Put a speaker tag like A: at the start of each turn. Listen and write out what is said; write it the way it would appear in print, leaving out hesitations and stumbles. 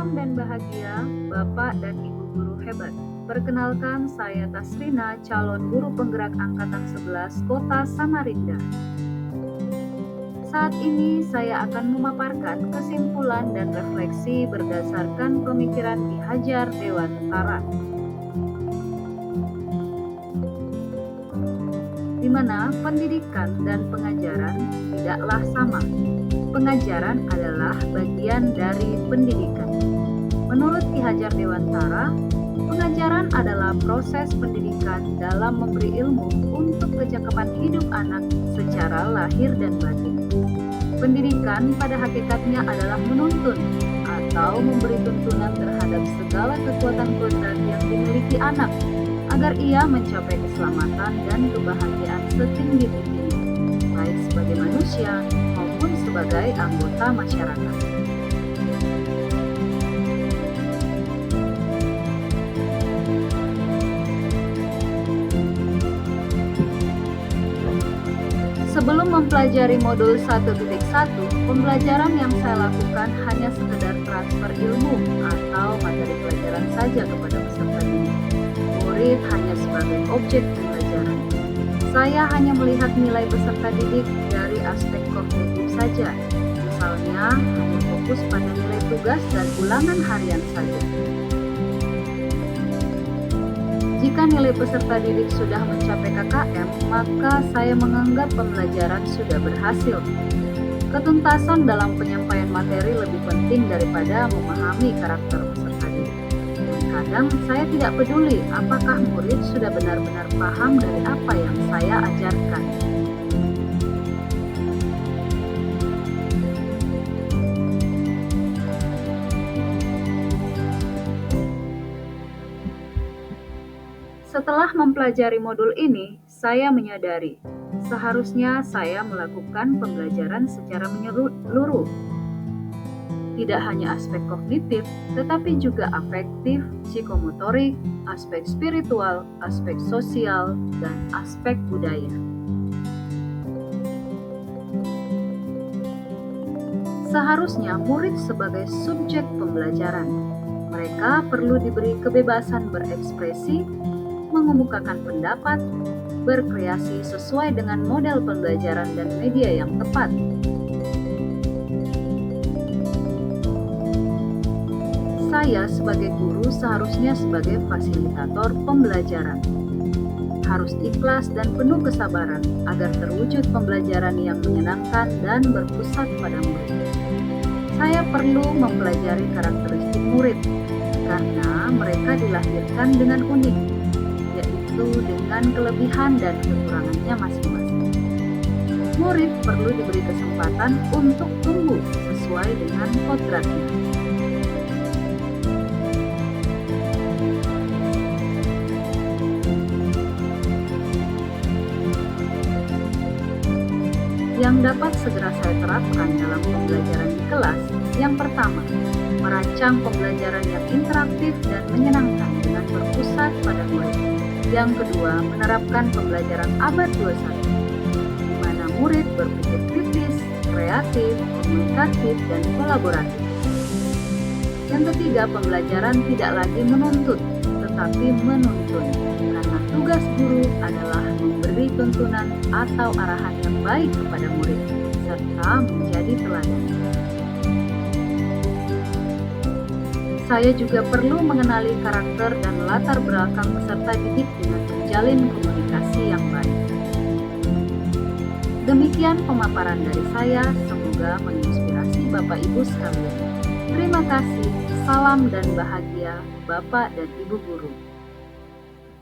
A: Salam dan bahagia, Bapak dan Ibu guru hebat. Perkenalkan, saya Tasrina, calon guru penggerak Angkatan 11 Kota Samarinda. Saat ini saya akan memaparkan kesimpulan dan refleksi berdasarkan pemikiran Ki Hajar Dewantara, di mana pendidikan dan pengajaran tidaklah sama. Pengajaran adalah bagian dari pendidikan. Menurut Ki Hajar Dewantara, pengajaran adalah proses pendidikan dalam memberi ilmu untuk kecakapan hidup anak secara lahir dan batin. Pendidikan pada hakikatnya adalah menuntun atau memberi tuntunan terhadap segala kekuatan-kekuatan yang dimiliki anak agar ia mencapai keselamatan dan kebahagiaan setinggi-tingginya, baik sebagai manusia maupun sebagai anggota masyarakat. Sebelum mempelajari modul 1.1, pembelajaran yang saya lakukan hanya sekedar transfer ilmu atau materi pelajaran saja kepada peserta didik. Murid hanya sebagai objek pembelajaran. Saya hanya melihat nilai peserta didik dari aspek kognitif saja. Misalnya, hanya fokus pada nilai tugas dan ulangan harian saja. Jika nilai peserta didik sudah mencapai KKM, maka saya menganggap pembelajaran sudah berhasil. Ketuntasan dalam penyampaian materi lebih penting daripada memahami karakter peserta didik. Dan kadang saya tidak peduli apakah murid sudah benar-benar paham dari apa yang saya ajarkan. Setelah mempelajari modul ini, saya menyadari seharusnya saya melakukan pembelajaran secara menyeluruh. Tidak hanya aspek kognitif, tetapi juga afektif, psikomotorik, aspek spiritual, aspek sosial, dan aspek budaya. Seharusnya murid sebagai subjek pembelajaran. Mereka perlu diberi kebebasan berekspresi, mengemukakan pendapat, berkreasi sesuai dengan model pembelajaran dan media yang tepat. Saya sebagai guru seharusnya sebagai fasilitator pembelajaran. Harus ikhlas dan penuh kesabaran agar terwujud pembelajaran yang menyenangkan dan berpusat pada murid. Saya perlu mempelajari karakteristik murid karena mereka dilahirkan dengan unik, dengan kelebihan dan kekurangannya masing-masing. Murid perlu diberi kesempatan untuk tumbuh sesuai dengan kodratnya. Yang dapat segera saya terapkan dalam pembelajaran di kelas, yang pertama, merancang pembelajaran yang interaktif dan menyenangkan dengan berpusat pada murid. Yang kedua, menerapkan pembelajaran abad 21, di mana murid berpikir kritis, kreatif, komunikatif, dan kolaboratif. Yang ketiga, pembelajaran tidak lagi menuntut, tetapi menuntun, karena tugas guru adalah memberi tuntunan atau arahan yang baik kepada murid, serta menjadi teladan. Saya juga perlu mengenali karakter dan latar belakang peserta didik dengan menjalin komunikasi yang baik. Demikian pemaparan dari saya, semoga menginspirasi Bapak Ibu sekalian. Terima kasih, salam dan bahagia Bapak dan Ibu guru.